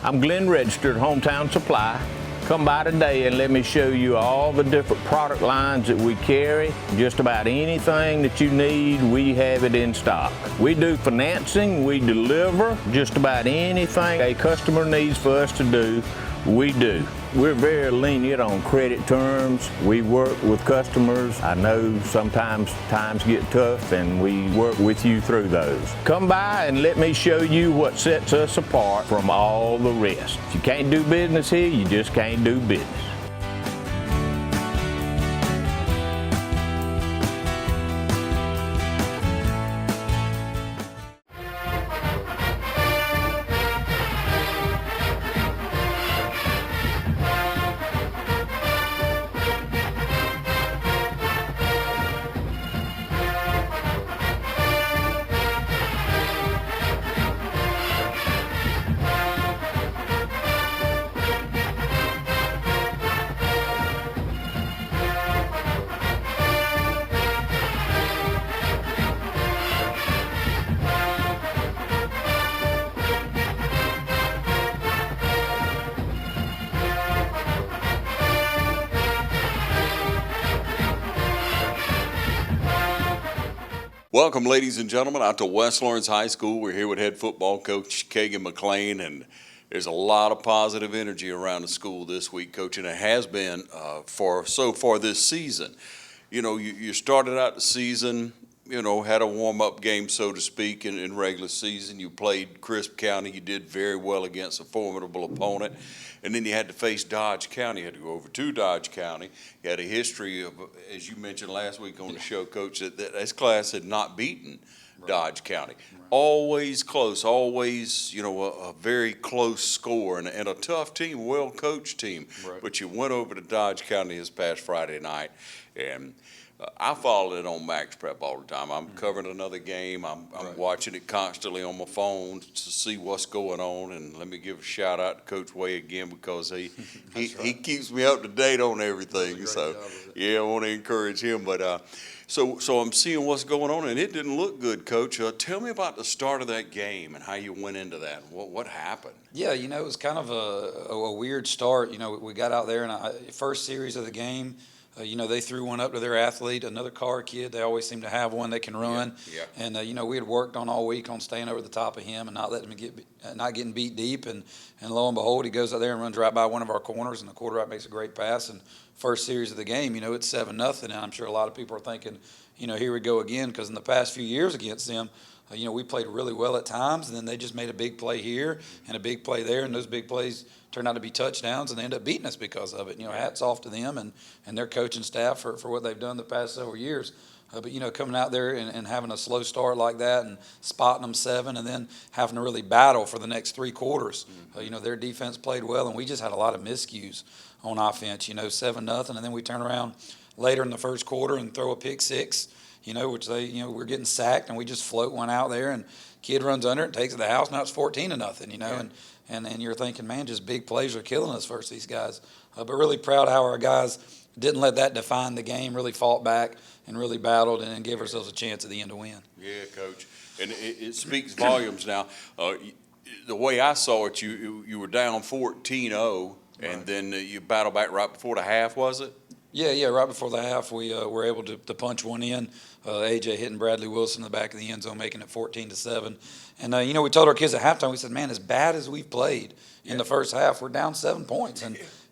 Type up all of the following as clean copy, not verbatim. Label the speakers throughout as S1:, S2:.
S1: I'm Glenn Registered, Hometown Supply. Come by today and let me show you all the different product lines that we carry. Just about anything that you need, we have it in stock. We do financing, we deliver just about anything a customer needs for us to do, we do. We're very lenient on credit terms. We work with customers. I know sometimes times get tough and we work with you through those. Come by and let me show you what sets us apart from all the rest. If you can't do business here, you just can't do business.
S2: Welcome, ladies and gentlemen, out to West Lawrence High School. We're here with head football coach Kagan McLean, and there's a lot of positive energy around the school this week, Coach, and it has been so far this season. You know, you started out the season, you know, had a warm-up game, so to speak, in regular season. You played Crisp County. You did very well against a formidable opponent. And then you had to face Dodge County. You had to go over to Dodge County. You had a history of, as you mentioned last week on the show, Coach, that this class had not beaten Dodge County. Always close, always, you know, a very close score and a tough team, well-coached team. Right. But you went over to Dodge County this past Friday night, and I follow it on Max Prep all the time. I'm covering another game. I'm watching it constantly on my phone to see what's going on. And let me give a shout out to Coach Way again, because he keeps me up to date on everything. So yeah, I want to encourage him. But so I'm seeing what's going on, and it didn't look good, Coach. Tell me about the start of that game and how you went into that. What happened?
S3: Yeah, you know, it was kind of a weird start. You know, we got out there, and first series of the game, you know, they threw one up to their athlete, another car kid. They always seem to have one that can run. Yeah. And, you know, we had worked on all week on staying over the top of him and not letting him not getting beat deep. And lo and behold, he goes out there and runs right by one of our corners, and the quarterback makes a great pass. And first series of the game, you know, it's 7-0. And I'm sure a lot of people are thinking, you know, here we go again, because in the past few years against them, you know, we played really well at times, and then they just made a big play here and a big play there, and those big plays turned out to be touchdowns, and they end up beating us because of it. You know, hats off to them and their coaching staff for what they've done the past several years. But, you know, coming out there and having a slow start like that and spotting them 7 and then having to really battle for the next 3 quarters. You know, their defense played well, and we just had a lot of miscues on offense, you know, 7-0, and then we turn around later in the first quarter and throw a pick 6, you know, which we're getting sacked, and we just float one out there, and kid runs under it and takes it to the house. Now it's 14-0, you know, and you're thinking, man, just big plays are killing us versus these guys. But really proud how our guys didn't let that define the game, really fought back and really battled and gave ourselves a chance at the end to win.
S2: Yeah, Coach. And it speaks volumes now. The way I saw it, you were down 14-0, and then you battled back right before the half, was it?
S3: Yeah, right before the half, we were able to punch one in. AJ hitting Bradley Wilson in the back of the end zone, making it 14-7. And, you know, we told our kids at halftime, we said, man, as bad as we've played in the first half, we're down 7 points.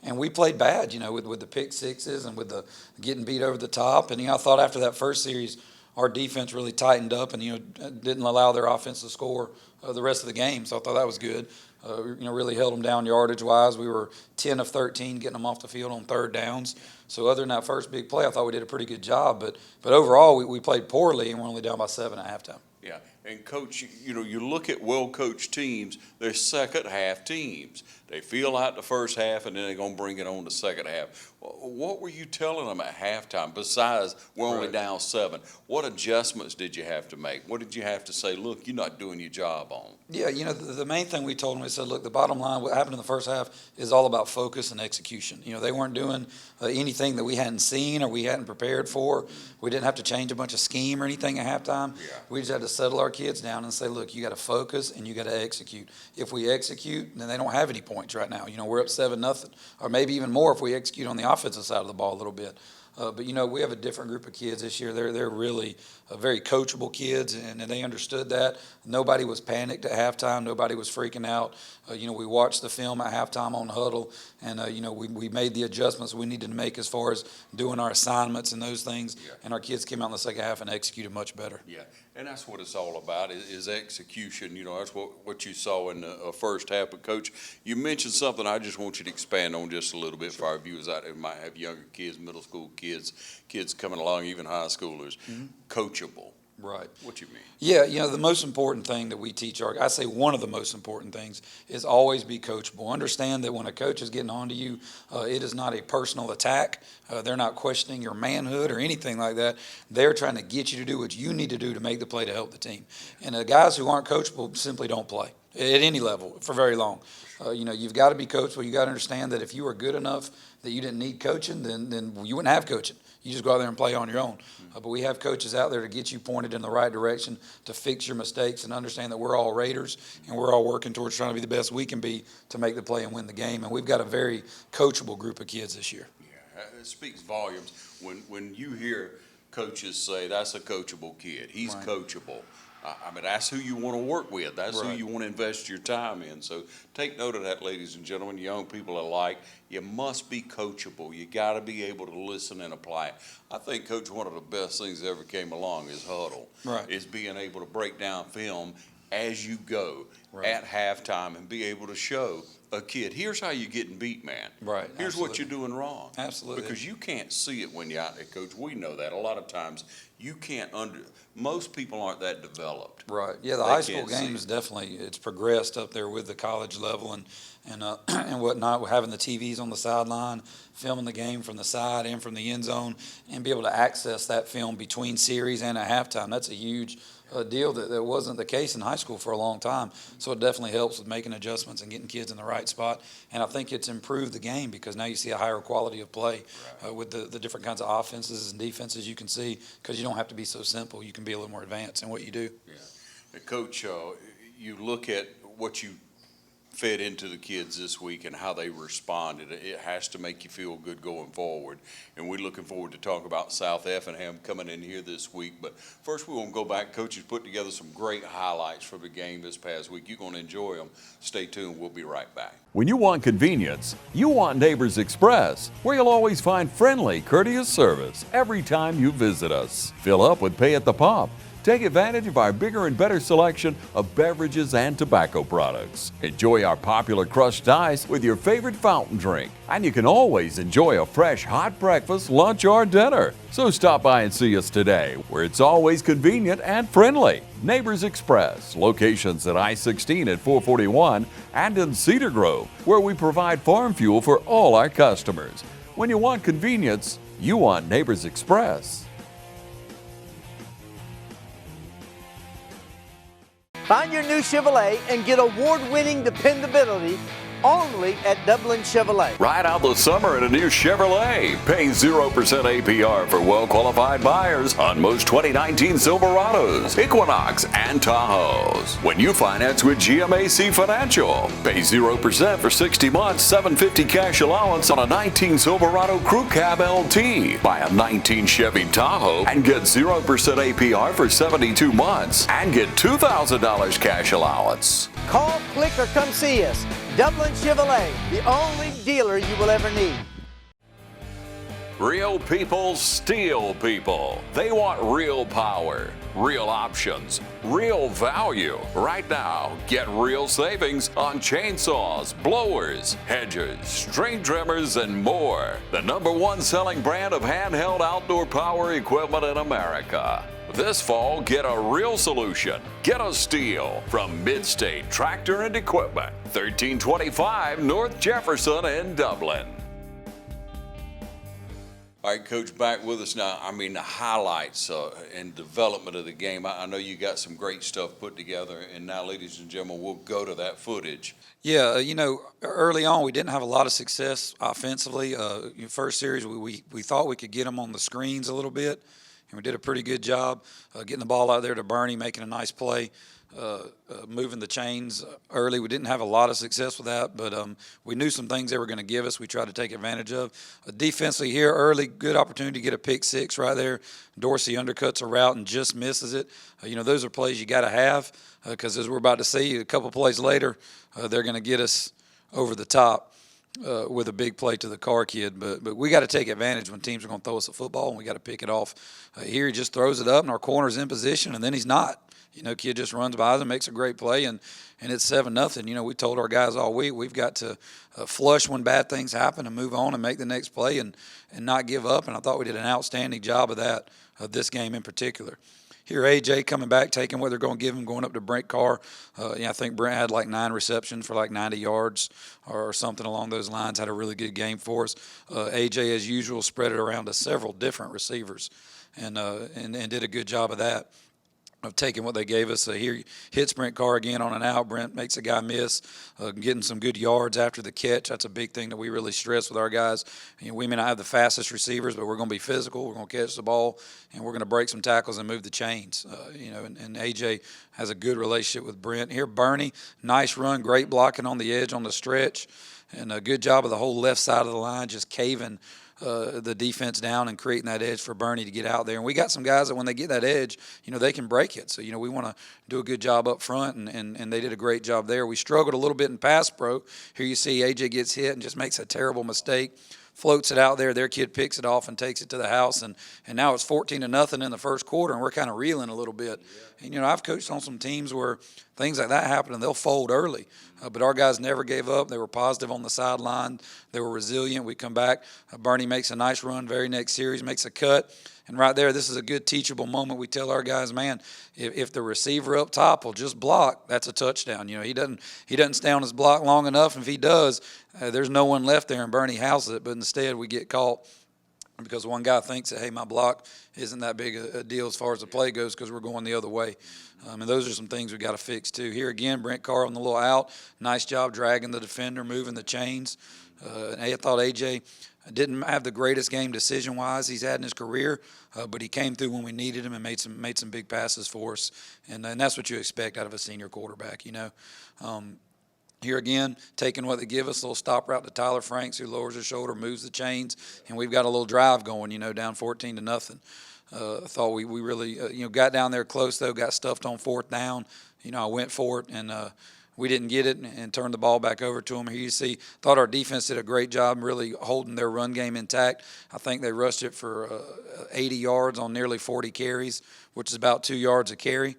S3: And we played bad, you know, with the pick sixes and with the getting beat over the top. And, you know, I thought after that first series, our defense really tightened up and, you know, didn't allow their offense to score the rest of the game. So I thought that was good. You know, really held them down yardage-wise. We were 10 of 13 getting them off the field on third downs. So other than that first big play, I thought we did a pretty good job. But overall, we played poorly, and we're only down by 7 at halftime.
S2: Yeah, and Coach, you know, you look at well-coached teams, they're second-half teams. They feel out the first half, and then they're going to bring it on the second half. What were you telling them at halftime besides we're only down 7? What adjustments did you have to make? What did you have to say, look, you're not doing your job on?
S3: Yeah, you know, the main thing we told them, we said, look, the bottom line, what happened in the first half is all about focus and execution. You know, they weren't doing anything that we hadn't seen or we hadn't prepared for. We didn't have to change a bunch of scheme or anything at halftime. Yeah. We just had to settle our kids down and say, look, you got to focus and you got to execute. If we execute, then they don't have any points right now. We're up 7-0, or maybe even more if we execute on the offensive side of the ball a little bit. But we have a different group of kids this year. They're really very coachable kids, and they understood that. Nobody was panicked at halftime. Nobody was freaking out. We watched the film at halftime on Huddle, and we made the adjustments we needed to make as far as doing our assignments and those things.
S2: Yeah.
S3: And our kids came out in the second half and executed much better.
S2: Yeah, and that's what it's all about is execution. That's what you saw in the first half. But Coach, you mentioned something I just want you to expand on just a little bit for our viewers out there who might have younger kids, middle school kids coming along, even high schoolers.
S3: Mm-hmm.
S2: Coachable.
S3: Right.
S2: What you mean?
S3: Yeah, the most important thing that we teach I say one of the most important things is always be coachable. Understand that when a coach is getting on to you, it is not a personal attack. They're not questioning your manhood or anything like that. They're trying to get you to do what you need to do to make the play to help the team. And the guys who aren't coachable simply don't play at any level for very long. You've got to be coachable. You got to understand that if you were good enough that you didn't need coaching, then you wouldn't have coaching. You just go out there and play on your own. But we have coaches out there to get you pointed in the right direction, to fix your mistakes, and understand that we're all Raiders, and we're all working towards trying to be the best we can be to make the play and win the game. And we've got a very coachable group of kids this year.
S2: Yeah, it speaks volumes when you hear coaches say that's a coachable kid. He's
S3: Right.
S2: coachable. That's who you want to work with. That's who
S3: Right.
S2: you want to invest your time in. So take note of that, ladies and gentlemen, young people alike. You must be coachable. You got to be able to listen and apply it. I think, Coach, one of the best things that ever came along is Huddle.
S3: Right.
S2: Is being able to break down film as you go
S3: Right.
S2: at halftime and be able to show a kid, here's how you're getting beat, man.
S3: Right.
S2: Here's what
S3: Absolutely.
S2: you're doing wrong.
S3: Absolutely.
S2: Because you can't see it when you're out there, Coach. We know that. A lot of times you can't most people aren't that developed.
S3: Right. Yeah, the
S2: They
S3: high school
S2: can't see
S3: game
S2: it.
S3: is definitely, it's progressed up there with the college level and and whatnot, having the TVs on the sideline, filming the game from the side and from the end zone, and be able to access that film between series and at halftime. That's a huge deal that wasn't the case in high school for a long time. So it definitely helps with making adjustments and getting kids in the right spot. And I think it's improved the game because now you see a higher quality of play with the different kinds of offenses and defenses you can see, because you don't have to be so simple. You can be a little more advanced in what you do.
S2: Yeah. And Coach, you look at what you fed into the kids this week and how they responded. It has to make you feel good going forward. And we're looking forward to talk about South Effingham coming in here this week. But first, we want to go back. Coach has put together some great highlights from the game this past week. You're going to enjoy them. Stay tuned. We'll be right back.
S4: When you want convenience, you want Neighbors Express, where you'll always find friendly, courteous service every time you visit us. Fill up with Pay at the Pump. Take advantage of our bigger and better selection of beverages and tobacco products. Enjoy our popular crushed ice with your favorite fountain drink. And you can always enjoy a fresh hot breakfast, lunch, or dinner. So stop by and see us today, where it's always convenient and friendly. Neighbors Express, locations at I-16 at 441 and in Cedar Grove, where we provide farm fuel for all our customers. When you want convenience, you want Neighbors Express.
S5: Find your new Chevrolet and get award-winning dependability only at Dublin Chevrolet.
S4: Ride out the summer in a new Chevrolet. Pay 0% APR for well-qualified buyers on most 2019 Silverados, Equinox, and Tahoes. When you finance with GMAC Financial, pay 0% for 60 months, $750 cash allowance on a 19 Silverado Crew Cab LT. Buy a 19 Chevy Tahoe and get 0% APR for 72 months and get $2,000 cash allowance.
S5: Call, click, or come see us. Dublin Chevrolet, the only dealer you will ever need.
S4: Real people steal people. They want real power, real options, real value. Right now, get real savings on chainsaws, blowers, hedgers, string trimmers, and more. The #1 selling brand of handheld outdoor power equipment in America. This fall, get a real solution. Get a Steel from Midstate Tractor and Equipment, 1325 North Jefferson in Dublin.
S2: All right, Coach, back with us now. The highlights and development of the game. I know you got some great stuff put together, and now, ladies and gentlemen, we'll go to that footage.
S3: Yeah, early on we didn't have a lot of success offensively. First series we thought we could get them on the screens a little bit, and we did a pretty good job getting the ball out there to Bernie, making a nice play. Moving the chains early. We didn't have a lot of success with that, but we knew some things they were going to give us. We tried to take advantage of. Defensively here early, good opportunity to get a pick six right there. Dorsey undercuts a route and just misses it. Those are plays you got to have because as we're about to see, a couple plays later, they're going to get us over the top. With a big play to the car kid, but we got to take advantage when teams are going to throw us a football, and we got to pick it off. Here he just throws it up, and our corner's in position, and then he's not. Kid just runs by us and makes a great play, and it's 7-0. We told our guys all week we've got to flush when bad things happen and move on and make the next play and not give up, and I thought we did an outstanding job of that this game in particular. Here, A.J. coming back, taking what they're going to give him, going up to Brent Carr. I think Brent had like 9 receptions for like 90 yards or something along those lines, had a really good game for us. A.J., as usual, spread it around to several different receivers and did a good job of that. Of taking what they gave us. Here hits Brent Carr again on an out. Brent makes a guy miss, getting some good yards after the catch. That's a big thing that we really stress with our guys. We may not have the fastest receivers, but we're going to be physical. We're going to catch the ball, and we're going to break some tackles and move the chains. And A.J. has a good relationship with Brent. Here, Bernie, nice run, great blocking on the edge on the stretch, and a good job of the whole left side of the line, just caving the defense down and creating that edge for Bernie to get out there. And we got some guys that when they get that edge, they can break it. So, we want to do a good job up front, and they did a great job there. We struggled a little bit in pass pro. Here you see A.J. gets hit and just makes a terrible mistake. Floats it out there. Their kid picks it off and takes it to the house. And now it's 14-0 in the first quarter, and we're kind of reeling a little bit. And, I've coached on some teams where things like that happen, and they'll fold early. But our guys never gave up. They were positive on the sideline. They were resilient. We come back. Bernie makes a nice run. Very next series, makes a cut. And right there, this is a good teachable moment. We tell our guys, man, if the receiver up top will just block, that's a touchdown. He doesn't stay on his block long enough. And if he does, there's no one left there, and Bernie houses it. But instead, we get caught because one guy thinks that, hey, my block isn't that big a deal as far as the play goes because we're going the other way. And those are some things we got to fix too. Here again, Brent Carr on the little out. Nice job dragging the defender, moving the chains. I thought A.J. didn't have the greatest game decision-wise he's had in his career, but he came through when we needed him and made some big passes for us. And that's what you expect out of a senior quarterback, Here again, taking what they give us, a little stop route to Tyler Franks, who lowers his shoulder, moves the chains, and we've got a little drive going, down 14-0. I thought we really, got down there close, though, got stuffed on 4th down. I went for it, and we didn't get it and turned the ball back over to them. Here you see, thought our defense did a great job really holding their run game intact. I think they rushed it for 80 yards on nearly 40 carries, which is about 2 yards a carry.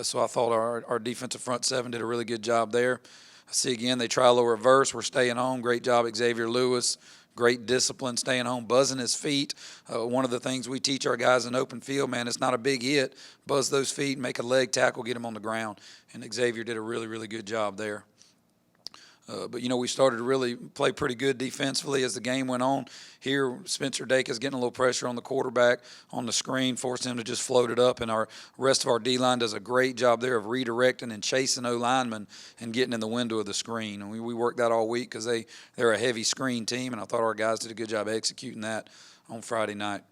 S3: So I thought our defensive front seven did a really good job there. I see again, they try a little reverse. We're staying home. Great job, Xavier Lewis. Great discipline, staying home, buzzing his feet. One of the things we teach our guys in open field, man, it's not a big hit. Buzz those feet, make a leg tackle, get him on the ground. And Xavier did a really, really good job there. But we started to really play pretty good defensively as the game went on. Here, Spencer Dacus getting a little pressure on the quarterback on the screen, forced him to just float it up, and our rest of our D-line does a great job there of redirecting and chasing O-linemen and getting in the window of the screen. And we worked that all week because they're a heavy screen team, and I thought our guys did a good job executing that on Friday night.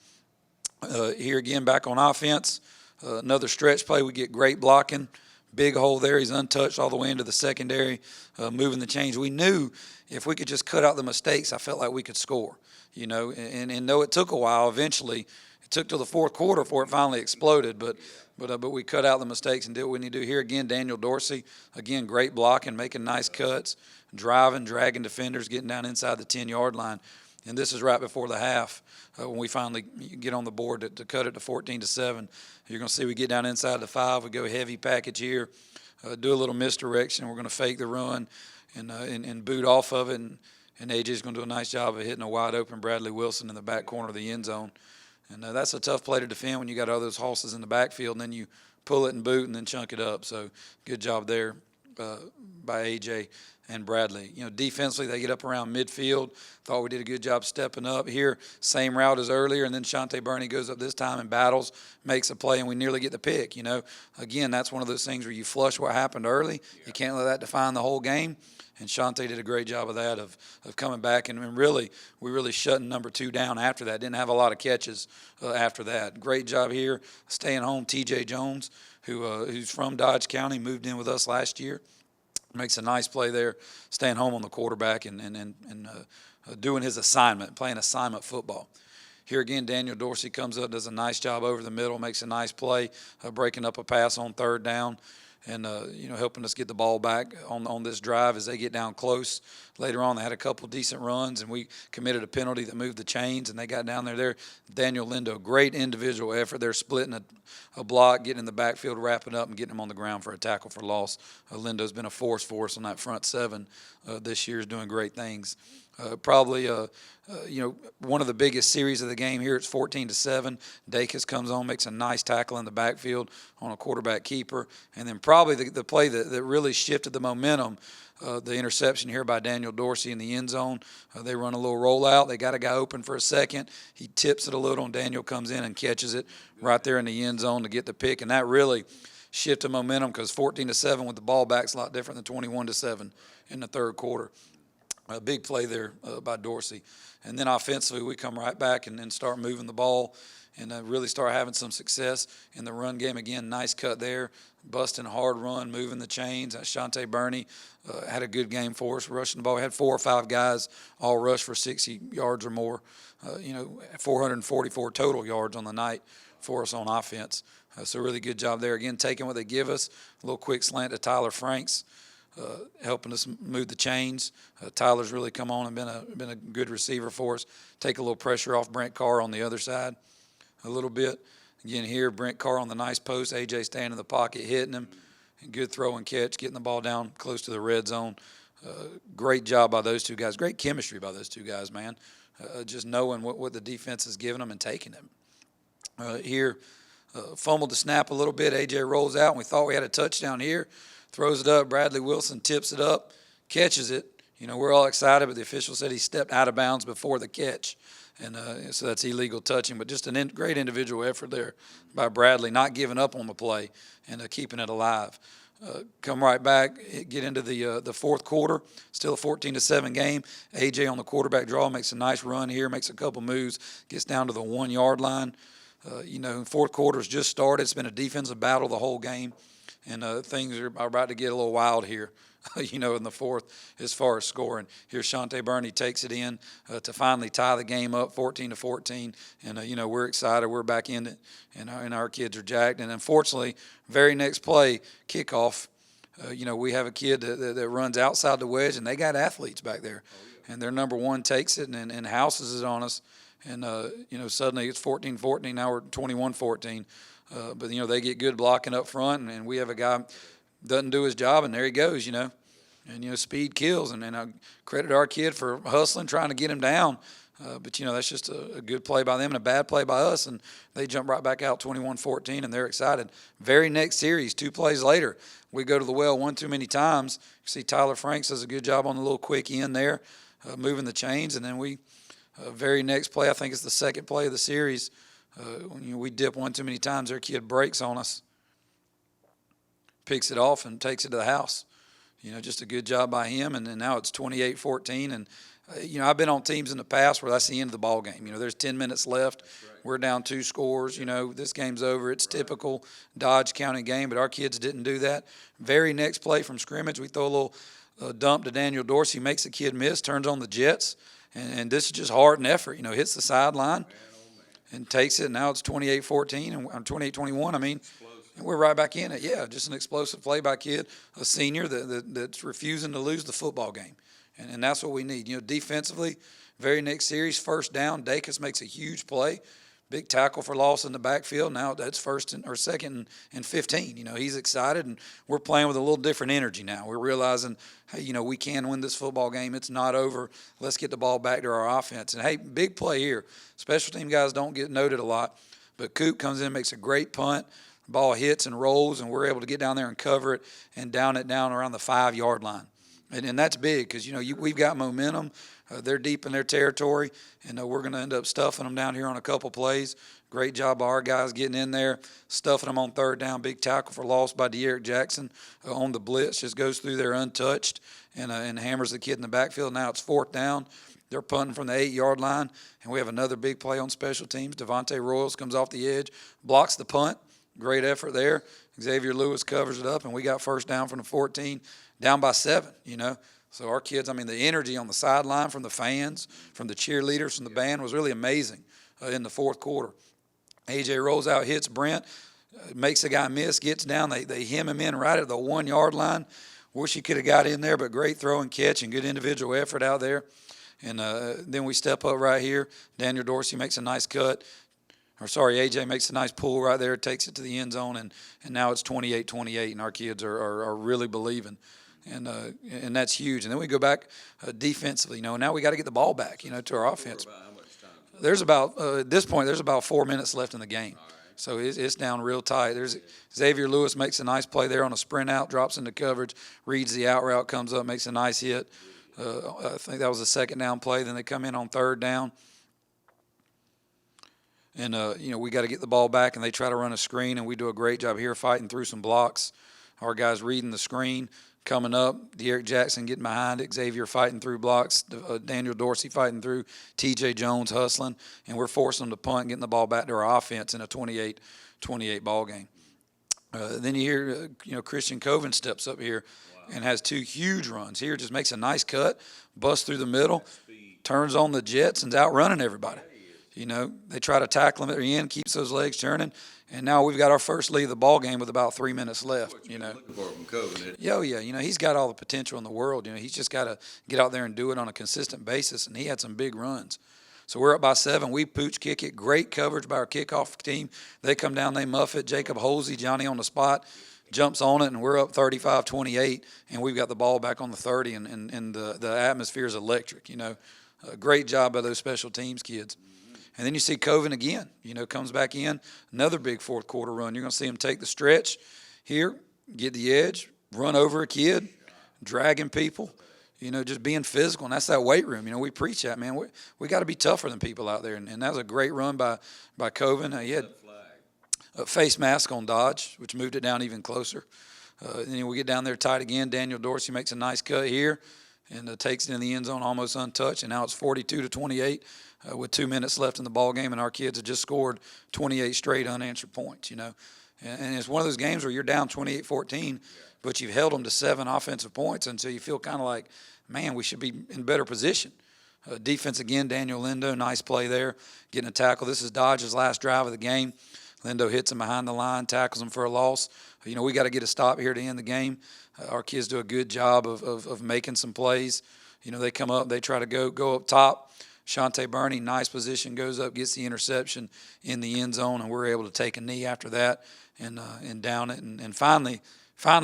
S3: Here again, back on offense, another stretch play. We get great blocking. Big hole there. He's untouched all the way into the secondary, moving the chains. We knew if we could just cut out the mistakes, I felt like we could score, And though it took a while, eventually, it took till the 4th quarter before it finally exploded. But we cut out the mistakes and did what we need to do. Here again, Daniel Dorsey, again, great blocking, making nice cuts, driving, dragging defenders, getting down inside the 10-yard line. And this is right before the half when we finally get on the board to cut it to 14-7. You're going to see we get down inside the 5. We go heavy package here, do a little misdirection. We're going to fake the run and boot off of it. And A.J.'s going to do a nice job of hitting a wide-open Bradley Wilson in the back corner of the end zone. And that's a tough play to defend when you got all those horses in the backfield, and then you pull it and boot and then chunk it up. So good job there by A.J. and Bradley. Defensively, they get up around midfield. Thought we did a good job stepping up. Here, same route as earlier, and then Shante Burney goes up this time and battles, makes a play, and we nearly get the pick. Again, that's one of those things where you flush what happened early. You can't let that define the whole game. And Shante did a great job of that, of coming back, and really, we really shutting number 2 down after that. Didn't have a lot of catches after that. Great job here, staying home. T.J. Jones, who's from Dodge County, moved in with us last year. Makes a nice play there, staying home on the quarterback and doing his assignment, playing assignment football. Here again, Daniel Dorsey comes up, does a nice job over the middle, makes a nice play, breaking up a pass on 3rd down, and helping us get the ball back on this drive as they get down close. Later on, they had a couple decent runs, and we committed a penalty that moved the chains, and they got down there. Daniel Lindo, great individual effort. They're splitting a block, getting in the backfield, wrapping up, and getting him on the ground for a tackle for loss. Lindo's been a force for us on that front 7 this year, is doing great things. Probably, one of the biggest series of the game here. It's 14-7. Dacus comes on, makes a nice tackle in the backfield on a quarterback keeper. And then probably the play that really shifted the momentum, the interception here by Daniel Dorsey in the end zone. They run a little rollout. They got a guy open for a second. He tips it a little, and Daniel comes in and catches it right there in the end zone to get the pick. And that really shifted momentum, because 14-7 with the ball back is a lot different than 21-7 in the 3rd quarter. A big play there by Dorsey. And then offensively, we come right back and then start moving the ball and really start having some success in the run game. Again, nice cut there, busting a hard run, moving the chains. Shante Burney had a good game for us, rushing the ball. We had 4 or 5 guys all rush for 60 yards or more, 444 total yards on the night for us on offense. So really good job there. Again, taking what they give us, a little quick slant to Tyler Franks, helping us move the chains. Tyler's really come on and been a good receiver for us. Take a little pressure off Brent Carr on the other side a little bit. Again here, Brent Carr on the nice post. A.J. staying in the pocket, hitting him. Good throw and catch, getting the ball down close to the red zone. Great job by those 2 guys. Great chemistry by those 2 guys, man. Just knowing what the defense is giving them and taking them. Here, fumbled the snap a little bit. A.J. rolls out, and we thought we had a touchdown here. Throws it up. Bradley Wilson tips it up, catches it. We're all excited, but the official said he stepped out of bounds before the catch. And so that's illegal touching. But just a great individual effort there by Bradley, not giving up on the play and keeping it alive. Come right back, get into the 4th quarter. Still a 14-7 game. A.J. on the quarterback draw makes a nice run here, makes a couple moves, gets down to the 1-yard line. 4th quarter's just started. It's been a defensive battle the whole game. And things are about to get a little wild here, in the 4th as far as scoring. Here, Shante Burney takes it in to finally tie the game up 14-14. And, we're excited. We're back in it, and our kids are jacked. And unfortunately, very next play, kickoff, we have a kid that runs outside the wedge, and they got athletes back there. And their number 1 takes it and houses it on us. And, suddenly it's 14-14. Now we're 21-14. But they get good blocking up front, and we have a guy doesn't do his job, and there he goes, And, speed kills, and I credit our kid for hustling, trying to get him down. But, that's just a good play by them and a bad play by us, and they jump right back out 21-14, and they're excited. Very next series, 2 plays later, we go to the well one too many times. You see Tyler Franks does a good job on the little quick end there, moving the chains, and then we very next play, I think it's the 2nd play of the series, when we dip one too many times, their kid breaks on us, picks it off, and takes it to the house. Just a good job by him. And then now it's 28-14. And, I've been on teams in the past where that's the end of the ball game. There's 10 minutes left. Right. We're down 2 scores. This game's over. It's typical Dodge County game, but our kids didn't do that. Very next play from scrimmage, we throw a little dump to Daniel Dorsey, makes the kid miss, turns on the jets. And this is just hard and effort. Hits the sideline. And takes it. Now it's 28-14 and 28-21. And we're right back in it. Yeah, just an explosive play by kid, a senior that's refusing to lose the football game, and that's what we need. Defensively, very next series, 1st down, Dacus makes a huge play, big tackle for loss in the backfield. Now that's 2nd and 15. He's excited, and we're playing with a little different energy now. We're realizing, hey, we can win this football game. It's not over. Let's get the ball back to our offense. And, hey, big play here. Special team guys don't get noted a lot, but Coop comes in, makes a great punt. Ball hits and rolls, and we're able to get down there and cover it and down it down around the 5-yard line. And that's big because, we've got momentum. They're deep in their territory, and we're going to end up stuffing them down here on a couple plays. Great job by our guys getting in there, stuffing them on third down. Big tackle for loss by De'Eric Jackson on the blitz. Just goes through there untouched and hammers the kid in the backfield. Now it's fourth down. They're punting from the 8-yard line, and we have another big play on special teams. Devontae Royals comes off the edge, blocks the punt. Great effort there. Xavier Lewis covers it up, and we got first down from the 14, down by 7, So our kids, the energy on the sideline from the fans, from the cheerleaders, from the band was really amazing in the fourth quarter. AJ rolls out, hits Brent, makes the guy miss, gets down. They hem him in right at the 1-yard line. Wish he could have got in there, but great throw and catch and good individual effort out there. And then we step up right here. Daniel Dorsey makes a nice cut. AJ makes a nice pull right there, takes it to the end zone, and now it's 28-28, and our kids are really believing. And that's huge. And then we go back defensively. Now we got to get the ball back, to our offense. There's about at this point, there's about 4 minutes left in the game. So it's down real tight. There's Xavier Lewis makes a nice play there on a sprint out, drops into coverage, reads the out route, comes up, makes a nice hit. I think that was a second down play. Then they come in on third down. And, we got to get the ball back, and they try to run a screen, and we do a great job here fighting through some blocks. Our guys reading the screen, coming up. De'Eric Jackson getting behind it. Xavier fighting through blocks. Daniel Dorsey fighting through. TJ Jones hustling. And we're forcing them to punt and getting the ball back to our offense in a 28-28 ball game. Then you hear, Christian Coven steps up here and has 2 huge runs. Here just makes a nice cut, busts through the middle, turns on the jets, and's outrunning everybody. They try to tackle him at the end, keeps those legs turning, and now we've got our first lead of the ball game with about 3 minutes left.
S2: Looking for from Coven.
S3: Yeah. He's got all the potential in the world. He's just got to get out there and do it on a consistent basis, and he had some big runs. So we're up by 7. We pooch kick it. Great coverage by our kickoff team. They come down, they muff it. Jacob Holsey, Johnny on the spot, jumps on it, and we're up 35-28, and we've got the ball back on the 30, and the atmosphere is electric. Great job by those special teams kids. And then you see Coven again, comes back in, another big fourth quarter run. You're going to see him take the stretch here, get the edge, run over a kid, dragging people, just being physical. And that's that weight room. We preach that, man. We got to be tougher than people out there. And that was a great run by Coven. He had a face mask on Dodge, which moved it down even closer. Then we get down there tight again. Daniel Dorsey makes a nice cut here and takes it in the end zone almost untouched. And now it's 42-28. With 2 minutes left in the ball game, and our kids have just scored 28 straight unanswered points, And it's one of those games where you're down 28-14, but you've held them to 7 offensive points, and so you feel kind of like, man, we should be in better position. Defense again, Daniel Lindo, nice play there, getting a tackle. This is Dodge's last drive of the game. Lindo hits him behind the line, tackles him for a loss. We got to get a stop here to end the game. Our kids do a good job of making some plays. They come up, they try to go up top. Shante Burney, nice position, goes up, gets the interception in the end zone, and we're able to take a knee after that and down it and finally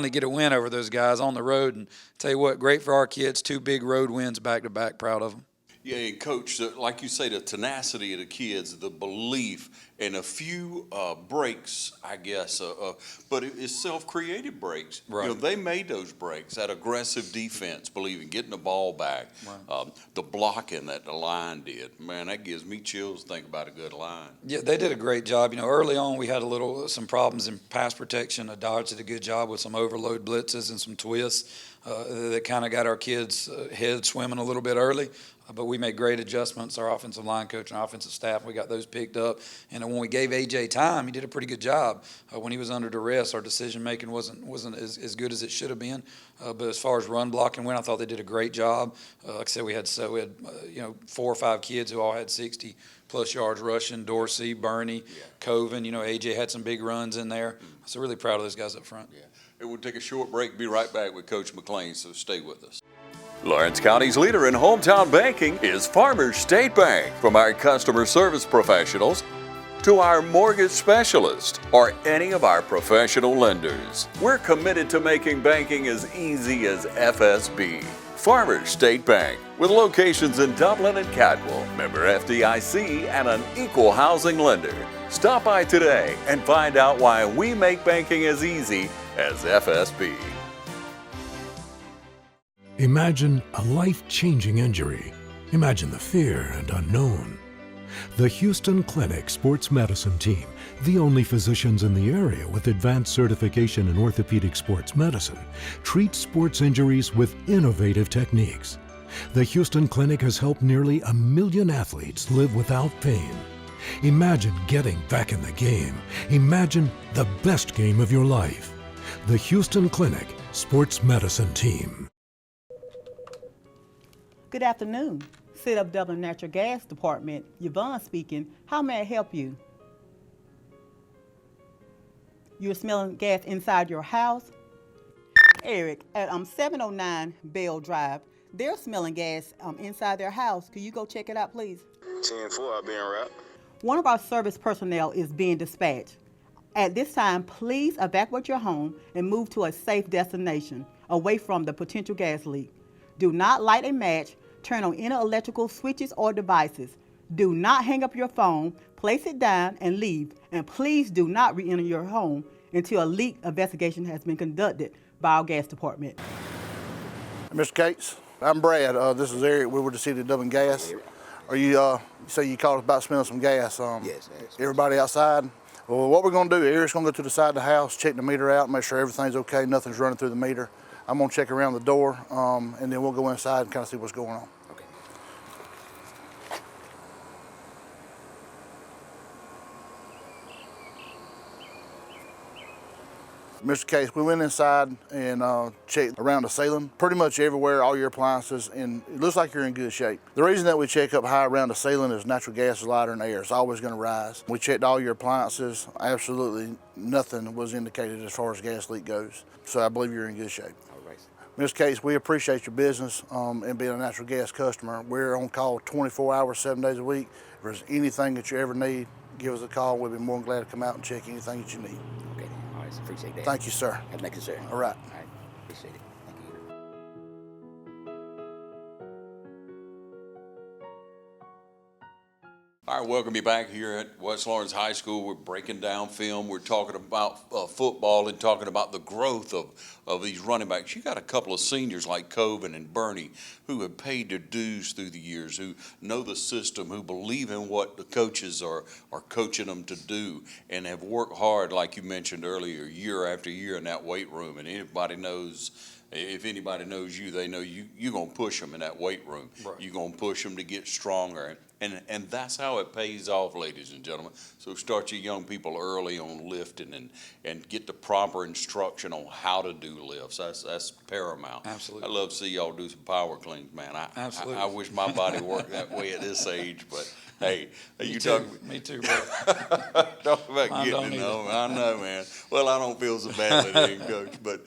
S3: get a win over those guys on the road. And tell you what, great for our kids, 2 big road wins back-to-back, proud of them.
S2: Yeah, and Coach, like you say, the tenacity of the kids, the belief, and a few breaks, I guess, but it's self-created breaks.
S3: Right.
S2: They made those breaks, that aggressive defense, believing, getting the ball back,
S3: right.
S2: The blocking that the line did. Man, that gives me chills to think about a good line.
S3: Yeah, they did a great job. Early on we had some problems in pass protection. Dodge did a good job with some overload blitzes and some twists that kind of got our kids' heads swimming a little bit early. But we made great adjustments. Our offensive line coach and our offensive staff, we got those picked up. And when we gave AJ time, he did a pretty good job. When he was under duress, our decision making wasn't as good as it should have been. But as far as run blocking went, I thought they did a great job. Like I said, we had 4 or 5 kids who all had 60-plus yards rushing. Dorsey, Burney, Coven. AJ had some big runs in there. So really proud of those guys up front.
S2: Yeah. It would take a short break. Be right back with Coach McLean. So stay with us.
S4: Lawrence County's leader in hometown banking is Farmers State Bank. From our customer service professionals to our mortgage specialist or any of our professional lenders, we're committed to making banking as easy as FSB. Farmers State Bank, with locations in Dublin and Cadwell, member FDIC, and an equal housing lender. Stop by today and find out why we make banking as easy as FSB.
S6: Imagine a life-changing injury. Imagine the fear and unknown. The Houston Clinic Sports Medicine Team, the only physicians in the area with advanced certification in orthopedic sports medicine, treats sports injuries with innovative techniques. The Houston Clinic has helped nearly 1 million athletes live without pain. Imagine getting back in the game. Imagine the best game of your life. The Houston Clinic Sports Medicine Team.
S7: Good afternoon. Sit Up Dublin Natural Gas Department, Yvonne speaking. How may I help you? You're smelling gas inside your house? Eric, at 709 Bell Drive, they're smelling gas inside their house. Could you go check it out, please?
S8: 10-4, I'll be en route.
S7: One of our service personnel is being dispatched. At this time, please evacuate your home and move to a safe destination, away from the potential gas leak. Do not light a match, turn on any electrical switches or devices. Do not hang up your phone, place it down and leave. And please do not re-enter your home until a leak investigation has been conducted by our gas department.
S9: Mr. Cates, I'm Brad. This is Eric. We're with the City of Dublin Gas. Are you, you say you called us about smelling some gas?
S8: Yes.
S9: Everybody outside? Well, what we're going to do, Eric's going to go to the side of the house, check the meter out, make sure everything's okay, nothing's running through the meter. I'm going to check around the door, and then we'll go inside and kind of see what's going on.
S8: Okay.
S9: Mr. Case, we went inside and checked around the ceiling, pretty much everywhere, all your appliances, and it looks like you're in good shape. The reason that we check up high around the ceiling is natural gas is lighter than air. It's always going to rise. We checked all your appliances. Absolutely nothing was indicated as far as gas leak goes. So I believe you're in good shape. Ms. Case, we appreciate your business and being a natural gas customer. We're on call 24 hours, 7 days a week. If there's anything that you ever need, give us a call. We'll be more than glad to come out and check anything that you need.
S8: Okay, all right, appreciate that.
S9: Thank you, sir.
S8: Thank you, sir.
S9: All right.
S8: All right, appreciate it. Thank you.
S2: All right, welcome you back here at West Lawrence High School. We're breaking down film. We're talking about football and talking about the growth of these running backs. You got a couple of seniors like Coven and Bernie who have paid their dues through the years, who know the system, who believe in what the coaches are coaching them to do, and have worked hard, like you mentioned earlier, year after year in that weight room. And anybody knows, if anybody knows you, they know you're going to push them in that weight room.
S3: Right.
S2: You're going to push them to get stronger. And that's how it pays off, ladies and gentlemen. So start your young people early on lifting and get the proper instruction on how to do lifts. That's paramount.
S3: Absolutely.
S2: I love to see y'all do some power cleans, man.
S3: Absolutely.
S2: I wish my body worked that way at this age, but hey,
S3: Me too, bro.
S2: talk about
S3: Mine
S2: getting
S3: don't
S2: to know.
S3: either.
S2: I know, man. Well, I don't feel so badly then, Coach. But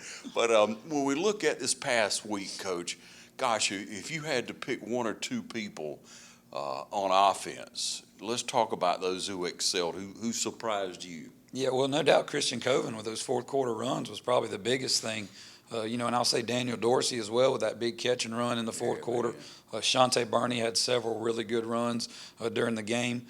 S2: when we look at this past week, Coach, gosh, if you had to pick one or two people on offense, let's talk about those who excelled, who surprised you.
S3: Yeah, well, no doubt Christian Coven with those fourth quarter runs was probably the biggest thing. And I'll say Daniel Dorsey as well with that big catch and run in the fourth quarter. Shante Barney had several really good runs during the game.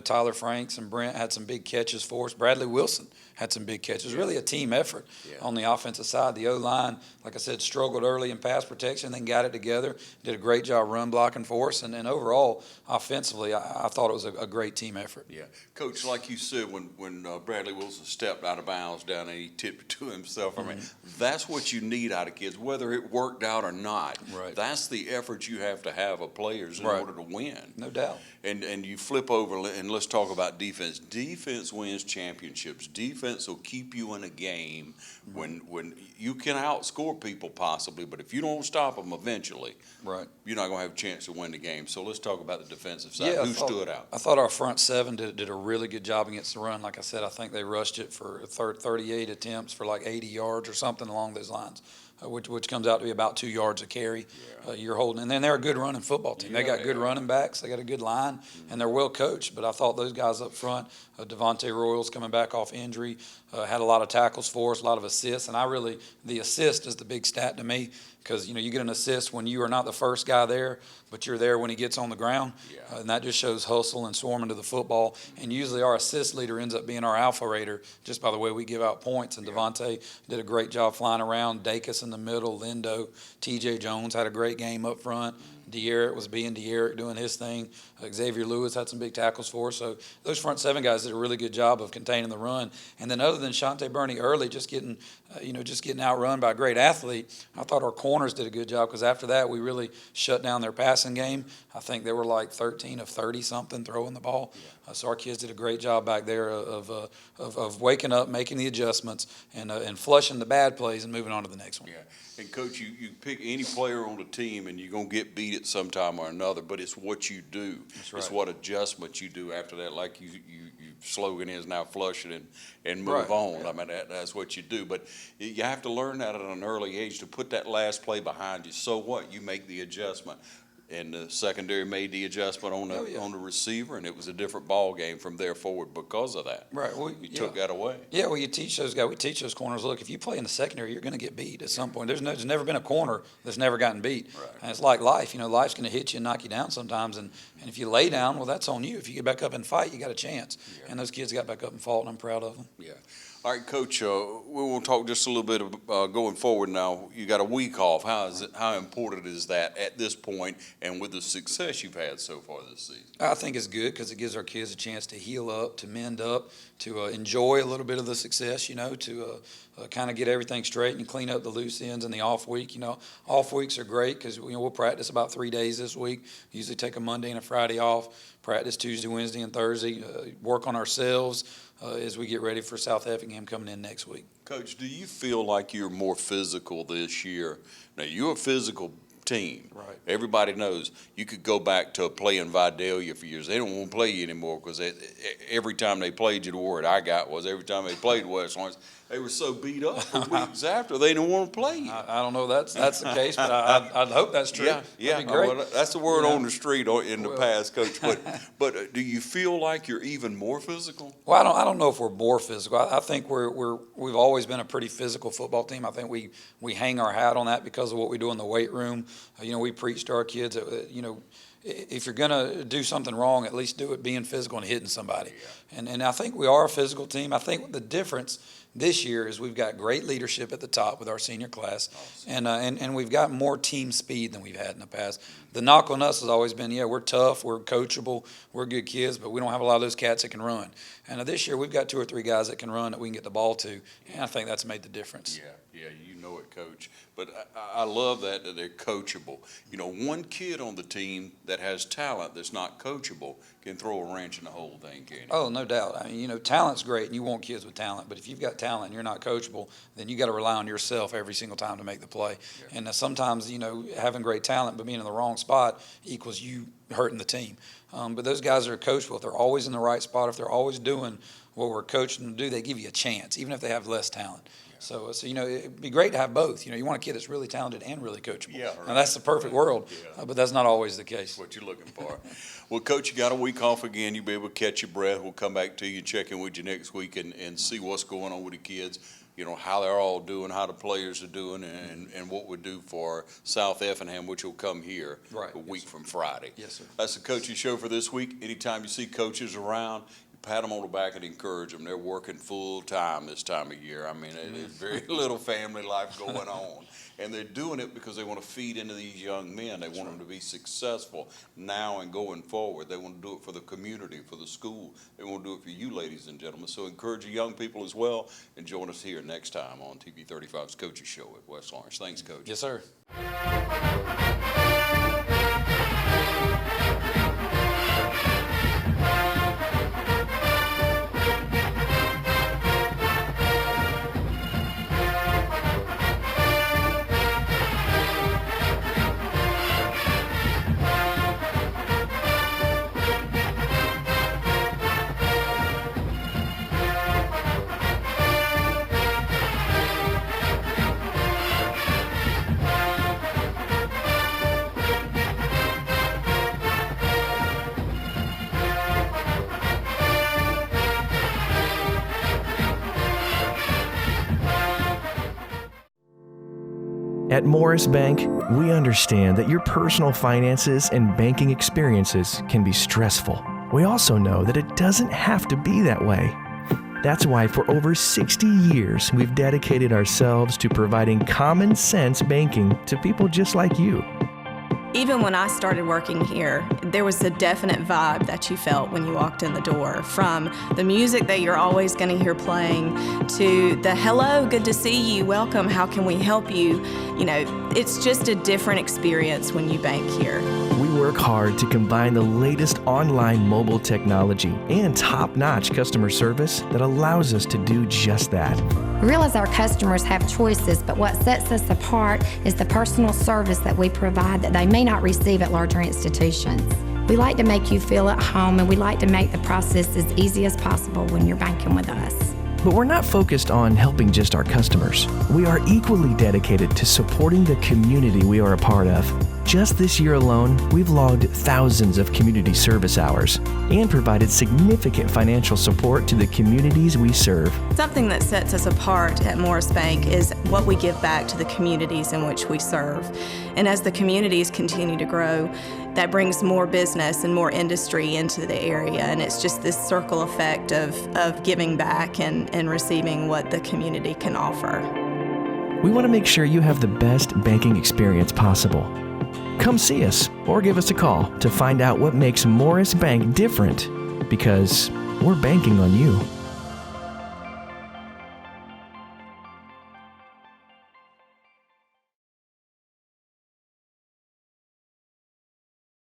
S3: Tyler Franks and Brent had some big catches for us. Bradley Wilson had some big catches. Really a team effort on the offensive side. The O-line, like I said, struggled early in pass protection, then got it together, did a great job run blocking for us. And overall, offensively, I thought it was a great team effort.
S2: Yeah. Coach, like you said, when Bradley Wilson stepped out of bounds down and he tipped it to himself, I mean, that's what you need out of kids, whether it worked out or not.
S3: Right.
S2: That's the effort you have to have of players in order to win.
S3: No doubt.
S2: And you flip over and let's talk about defense. Defense wins championships. Defense will keep you in a game when you can outscore people possibly, but if you don't stop them eventually,
S3: right,
S2: you're not going to have a chance to win the game. So let's talk about the defensive side. Who stood out?
S3: I thought our front seven did a really good job against the run. Like I said, I think they rushed it for 38 attempts for like 80 yards or something along those lines. Which comes out to be about 2 yards a carry. You're holding, and then they're a good running football team. They got good running backs. They got a good line, and they're well coached. But I thought those guys up front, Devontae Royals coming back off injury, had a lot of tackles for us, a lot of assists, and the assist is the big stat to me. because, you know, you get an assist when you are not the first guy there, but you're there when he gets on the ground. And that just shows hustle and swarming to the football. And usually our assist leader ends up being our alpha raider just by the way we give out points. And Devontae did a great job flying around. Dacus in the middle, Lindo, TJ Jones had a great game up front. De'Eric was being De'Eric, doing his thing. Xavier Lewis had some big tackles for us. So those front seven guys did a really good job of containing the run. And then other than Shante Burney early, just getting outrun by a great athlete, I thought our corners did a good job, because after that we really shut down their passing game. I think they were like 13 of 30 something throwing the ball. So our kids did a great job back there of waking up, making the adjustments, and flushing the bad plays and moving on to the next one.
S2: Yeah. And Coach, you pick any player on the team and you're going to get beat at some time or another, but it's what you do.
S3: That's right.
S2: It's what adjustments you do after that. Like your slogan is now flush it and move
S3: Right.
S2: on. I mean, that's what you do. But you have to learn that at an early age to put that last play behind you. So what? You make the adjustment. And the secondary made the adjustment on the receiver, and it was a different ball game from there forward because of that.
S3: Right. Well,
S2: you took that away.
S3: Yeah, well, you teach those guys. We teach those corners. Look, if you play in the secondary, you're going to get beat at some point. There's never been a corner that's never gotten beat.
S2: Right.
S3: And it's like life. You know, life's going to hit you and knock you down sometimes. And if you lay down, well, that's on you. If you get back up and fight, you got a chance. Yeah. And those kids got back up and fought, and I'm proud of them.
S2: Yeah. All right, Coach, we will talk just a little bit going forward now. You got a week off. How important is that at this point and with the success you've had so far this season?
S3: I think it's good because it gives our kids a chance to heal up, to mend up, to enjoy a little bit of the success, you know, to kind of get everything straight and clean up the loose ends in the off week. You know, off weeks are great because we'll practice about 3 days this week. Usually take a Monday and a Friday off, practice Tuesday, Wednesday, and Thursday, work on ourselves as we get ready for South Effingham coming in next week.
S2: Coach, do you feel like you're more physical this year? Now, you're a physical team.
S3: Right.
S2: Everybody knows you could go back to playing Vidalia for years. They don't want to play you anymore because every time they played you, the word I got was every time they played West Lawrence, they were so beat up the weeks after they didn't want to play you.
S3: I don't know that's the case, but I'd hope that's true.
S2: Yeah.
S3: That'd be great.
S2: Well, that's the word on the street in the past, Coach. But do you feel like you're even more physical?
S3: Well, I don't know if we're more physical. I think we've always been a pretty physical football team. I think we hang our hat on that because of what we do in the weight room. You know, we preach to our kids that, you know, if you're going to do something wrong, at least do it being physical and hitting somebody. Yeah. And I think we are a physical team. I think the difference this year is we've got great leadership at the top with our senior class, awesome. and we've got more team speed than we've had in the past. The knock on us has always been, we're tough, we're coachable, we're good kids, but we don't have a lot of those cats that can run. And this year we've got 2 or 3 guys that can run that we can get the ball to, and I think that's made the difference.
S2: Yeah, you know it, Coach. But I love that they're coachable. You know, one kid on the team that has talent that's not coachable can throw a wrench in the whole thing, can't he?
S3: Oh, no doubt. I mean, you know, talent's great, and you want kids with talent. But if you've got talent and you're not coachable, then you got to rely on yourself every single time to make the play. Yeah. And sometimes, you know, having great talent but being in the wrong spot equals you hurting the team. But those guys that are coachable, if they're always in the right spot, if they're always doing what we're coaching them to do, they give you a chance, even if they have less talent. So you know, it'd be great to have both. You know, you want a kid that's really talented and really coachable. Yeah, right. Now, that's the perfect world, but that's not always the case.
S2: That's what you're looking for. Well, Coach, you got a week off again. You'll be able to catch your breath. We'll come back to you and check in with you next week and see what's going on with the kids, you know, how they're all doing, how the players are doing, and what we do for South Effingham, which will come here a week from Friday.
S3: Yes, sir.
S2: That's the coaching show for this week. Anytime you see coaches around, pat them on the back and encourage them. They're working full time this time of year. I mean, there's very little family life going on. And they're doing it because they want to feed into these young men. They want them to be successful now and going forward. They want to do it for the community, for the school. They want to do it for you, ladies and gentlemen. So encourage the young people as well, and join us here next time on TV 35's Coaches Show at West Lawrence. Thanks, Coach.
S3: Yes, sir.
S10: At Morris Bank, we understand that your personal finances and banking experiences can be stressful. We also know that it doesn't have to be that way. That's why for over 60 years, we've dedicated ourselves to providing common sense banking to people just like you.
S11: Even when I started working here, there was a definite vibe that you felt when you walked in the door, from the music that you're always going to hear playing to the hello, good to see you, welcome, how can we help you? You know, it's just a different experience when you bank here.
S10: We work hard to combine the latest online mobile technology and top-notch customer service that allows us to do just that.
S12: We realize our customers have choices, but what sets us apart is the personal service that we provide that they may not receive at larger institutions. We like to make you feel at home, and we like to make the process as easy as possible when you're banking with us.
S10: But we're not focused on helping just our customers. We are equally dedicated to supporting the community we are a part of. Just this year alone, we've logged thousands of community service hours and provided significant financial support to the communities we serve.
S11: Something that sets us apart at Morris Bank is what we give back to the communities in which we serve. And as the communities continue to grow, that brings more business and more industry into the area. And it's just this circle effect of giving back and receiving what the community can offer.
S10: We want to make sure you have the best banking experience possible. Come see us or give us a call to find out what makes Morris Bank different, because we're banking on you.